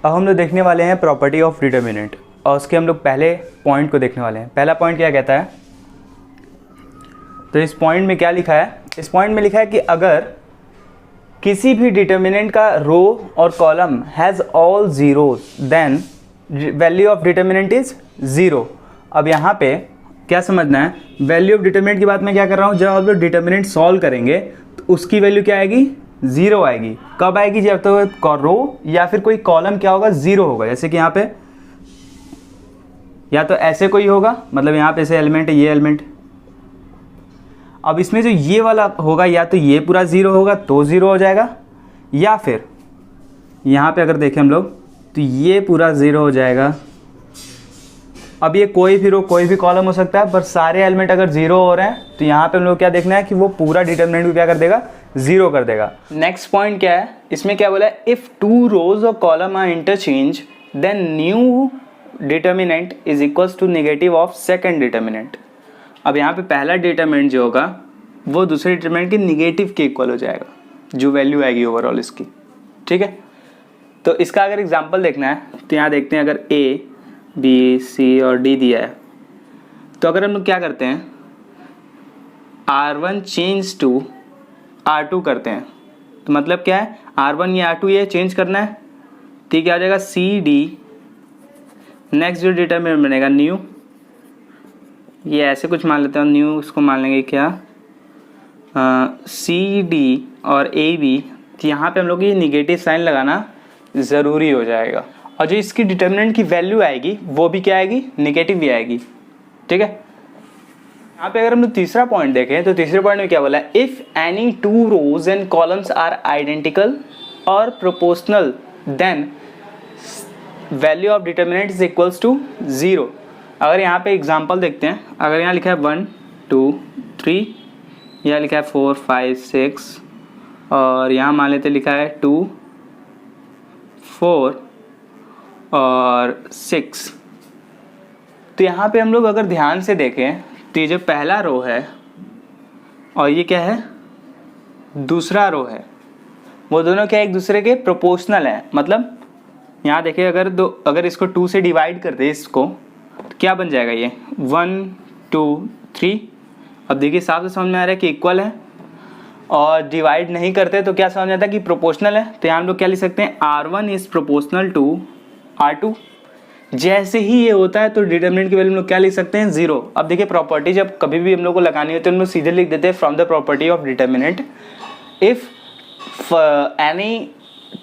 अब हम लोग देखने वाले हैं प्रॉपर्टी ऑफ डिटर्मिनेंट, और उसके हम लोग पहले पॉइंट को देखने वाले हैं। पहला पॉइंट क्या कहता है, तो इस पॉइंट में क्या लिखा है, इस पॉइंट में लिखा है कि अगर किसी भी डिटर्मिनेंट का रो और column has all zeros then value of determinant is zero. अब यहाँ पे क्या समझना है, वैल्यू ऑफ डिटर्मिनेंट की बात मैं क्या कर रहा हूँ, जब आप लोग डिटर्मिनेंट सॉल्व करेंगे तो उसकी वैल्यू क्या आएगी, ज़ीरो आएगी। कब आएगी, जब तो रो या फिर कोई कॉलम क्या होगा, ज़ीरो होगा। जैसे कि यहाँ पे या तो ऐसे कोई होगा, मतलब यहाँ पे ऐसे एलिमेंट है, ये एलिमेंट। अब इसमें जो ये वाला होगा, या तो ये पूरा ज़ीरो होगा तो ज़ीरो हो जाएगा, या फिर यहाँ पे अगर देखें हम लोग तो ये पूरा ज़ीरो हो जाएगा। अब ये कोई भी रो कोई भी कॉलम हो सकता है, पर सारे एलिमेंट अगर ज़ीरो हो रहे हैं तो यहाँ पे हम लोग क्या देखना है कि वो पूरा डिटर्मिनेंट को क्या कर देगा, ज़ीरो कर देगा। नेक्स्ट पॉइंट क्या है, इसमें क्या बोला है, इफ़ टू रोज और column are interchange then new determinant is equals to negative of second determinant. अब यहाँ पे पहला डिटर्मिनेंट जो होगा वो दूसरे डिटर्मिनेंट के निगेटिव के इक्वल हो जाएगा, जो वैल्यू आएगी ओवरऑल इसकी। ठीक है, तो इसका अगर एग्जांपल देखना है तो यहाँ देखते हैं, अगर ए बी सी और डी दिया है तो अगर हम लोग क्या करते हैं, R1 चेंज टू R2 करते हैं, तो मतलब क्या है, R1 या R2 ये चेंज करना है, ठीक है, आ जाएगा सी डी। नेक्स्ट जो डिटर्मिनेंट बनेगा न्यू, ये ऐसे कुछ मान लेते हैं, न्यू इसको मान लेंगे क्या, सी डी और ए बी। तो यहाँ पे हम लोग ये निगेटिव साइन लगाना ज़रूरी हो जाएगा, और जो इसकी डिटर्मिनेंट की वैल्यू आएगी वो भी क्या आएगी, निगेटिव भी आएगी। ठीक है, यहाँ पे अगर हम लोग तीसरा पॉइंट देखें तो तीसरे पॉइंट में क्या बोला है, if any two rows and columns are identical और proportional then value of determinant is equals to zero. अगर यहाँ पे एग्जांपल देखते हैं, अगर यहाँ लिखा है 1 2 3, यहाँ लिखा है 4 5 6, और यहाँ मान लेते लिखा है 2 4 और 6, तो यहाँ पे हम लोग अगर ध्यान से देखें तो ये जो पहला रो है और ये क्या है, दूसरा रो है, वो दोनों क्या एक दूसरे के प्रोपोर्शनल हैं। मतलब यहाँ देखिए, अगर इसको 2 से डिवाइड कर दे इसको, तो क्या बन जाएगा, ये 1 2 3। अब देखिए साफ से समझ में आ रहा है कि इक्वल है, और डिवाइड नहीं करते तो क्या समझ आता है कि प्रोपोर्शनल है। तो यहाँ हम लोग क्या लिख सकते हैं, R1 is proportional to R2। जैसे ही ये होता है तो डिटर्मिनेंट की वैल्यू हम लोग क्या लिख सकते हैं, ज़ीरो। अब देखिए प्रॉपर्टी जब कभी भी हम लोग को लगानी होती है, हम लोग सीधे लिख देते हैं from the property of determinant, if any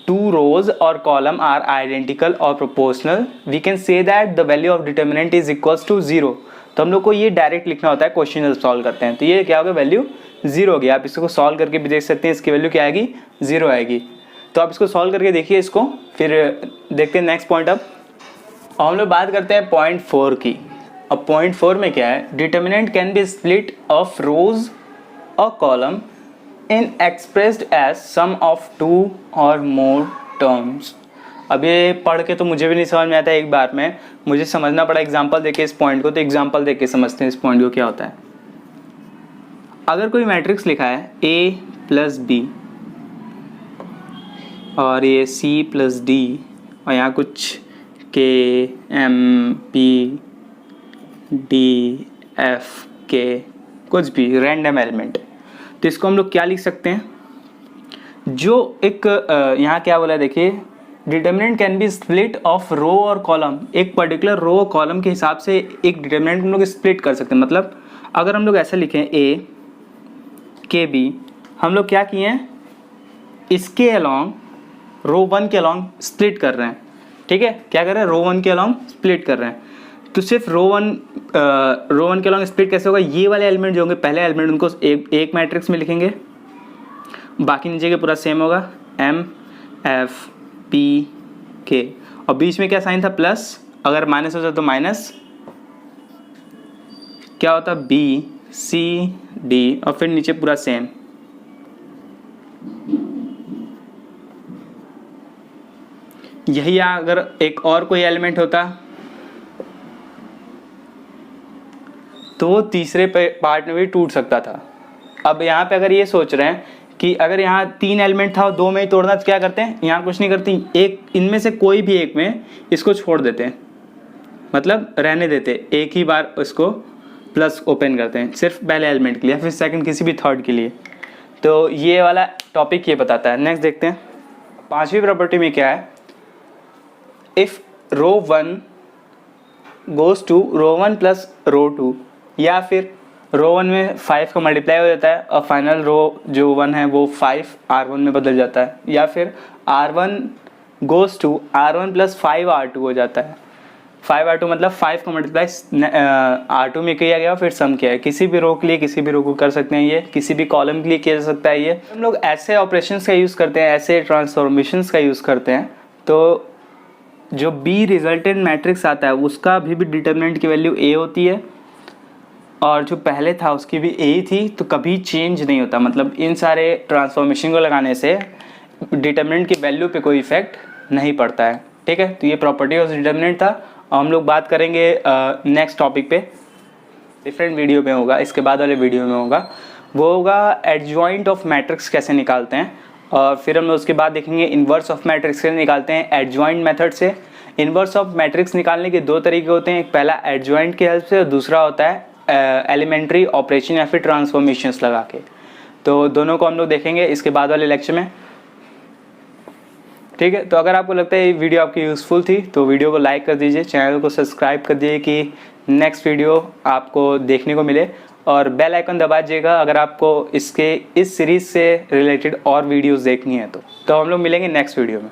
two rows or column are identical or proportional we can say that the value of determinant is equals to zero। तो हम लोग को ये डायरेक्ट लिखना होता है, क्वेश्चन जब सॉल्व करते हैं तो ये क्या होगा, वैल्यू जीरो होगी। आप इसको सॉल्व करके भी देख सकते हैं, इसकी वैल्यू क्या आएगी, जीरो आएगी। तो आप इसको सॉल्व करके देखिए इसको, फिर देखते हैं नेक्स्ट पॉइंट। अब हम लोग बात करते हैं पॉइंट 4 की। अब पॉइंट 4 में क्या है, determinant can be split of rows और column in expressed as sum of two और मोर टर्म्स। अब ये पढ़ के तो मुझे भी नहीं समझ में आता है एक बार में, मुझे समझना पड़ा एग्जांपल देके इस पॉइंट को। तो एग्जांपल देके समझते हैं इस पॉइंट को क्या होता है। अगर कोई मैट्रिक्स लिखा है A प्लस B और ये C प्लस D और यहाँ कुछ K M P D F K कुछ भी रैंडम एलिमेंट, तो इसको हम लोग क्या लिख सकते हैं, जो एक यहाँ क्या बोला है देखिए, determinant can be split of row और कॉलम। एक पर्टिकुलर रो और कॉलम के हिसाब से एक डिटर्मिनेंट हम लोग स्प्लिट कर सकते हैं। मतलब अगर हम लोग ऐसा लिखें A के B, हम लोग क्या किए हैं, इसके अलॉन्ग रो 1 के अलॉन्ग स्प्लिट कर रहे हैं। ठीक है, क्या कर रहे हैं, रो 1 के अलॉन्ग स्प्लिट कर रहे हैं। तो सिर्फ रो वन के अलॉन्ग स्प्लिट कैसे होगा, ये वाले एलिमेंट जो होंगे पहले एलिमेंट उनको एक मैट्रिक्स में लिखेंगे, बाकी नीचे के पूरा सेम होगा, M F P K, और बीच में क्या साइन था, प्लस। अगर माइनस होता तो माइनस, क्या होता, B C D, और फिर नीचे पूरा सेम। यही अगर एक और कोई एलिमेंट होता तो वो तीसरे पार्ट में भी टूट सकता था। अब यहाँ पे अगर ये सोच रहे हैं कि अगर यहाँ 3 एलिमेंट था और 2 में ही तोड़ना तो क्या करते हैं, यहाँ कुछ नहीं करते, एक इनमें से कोई भी एक में इसको छोड़ देते हैं, मतलब रहने देते, एक ही बार इसको प्लस ओपन करते हैं सिर्फ पहले एलिमेंट के लिए, फिर सेकंड किसी भी थर्ड के लिए। तो ये वाला टॉपिक ये बताता है। नेक्स्ट देखते हैं 5वीं प्रॉपर्टी में क्या है, if row 1 goes to row 1 plus row 2, या फिर रो 1 में 5 का मल्टीप्लाई हो जाता है और फाइनल रो जो 1 है वो 5 R1 में बदल जाता है, या फिर R1 goes to R1 plus 5 R2 हो जाता है। 5 R2 मतलब 5 का मल्टीप्लाई R2 में किया गया फिर सम किया है। किसी भी रो के लिए किसी भी रो को कर सकते हैं, ये किसी भी कॉलम के लिए किया जा सकता है। ये हम लोग ऐसे ऑपरेशंस का यूज़ करते हैं, ऐसे ट्रांसफॉर्मेशंस का यूज़ करते हैं। तो जो बी रिजल्टेंट मैट्रिक्स आता है उसका अभी भी डिटर्मिनेंट की वैल्यू ए होती है, और जो पहले था उसकी भी ए ही थी, तो कभी चेंज नहीं होता। मतलब इन सारे ट्रांसफॉर्मेशन को लगाने से डिटर्मिनेंट की वैल्यू पे कोई इफेक्ट नहीं पड़ता है। ठीक है, तो ये प्रॉपर्टी ऑफ डिटर्मिनेंट था। और हम लोग बात करेंगे नेक्स्ट टॉपिक पे, डिफरेंट वीडियो में होगा, इसके बाद वाले वीडियो में होगा, वो होगा एडजॉइंट ऑफ मैट्रिक्स कैसे निकालते हैं। और फिर हम लोग उसके बाद देखेंगे इन्वर्स ऑफ मैट्रिक्स कैसे निकालते हैं एडजॉइंट मेथड से। इन्वर्स ऑफ मैट्रिक्स निकालने के 2 तरीके होते हैं, एक पहला एडजॉइंट की हेल्प से और दूसरा होता है एलिमेंट्री ऑपरेशन या फिर ट्रांसफॉर्मेशंस लगा के। तो दोनों को हम लोग देखेंगे इसके बाद वाले लेक्चर में। ठीक है, तो अगर आपको लगता है ये वीडियो आपकी यूज़फुल थी तो वीडियो को लाइक कर दीजिए, चैनल को सब्सक्राइब कर दीजिए कि नेक्स्ट वीडियो आपको देखने को मिले, और बेल आइकन दबा दीजिएगा अगर आपको इस सीरीज़ से रिलेटेड और वीडियोस देखनी है तो हम लोग मिलेंगे नेक्स्ट वीडियो में।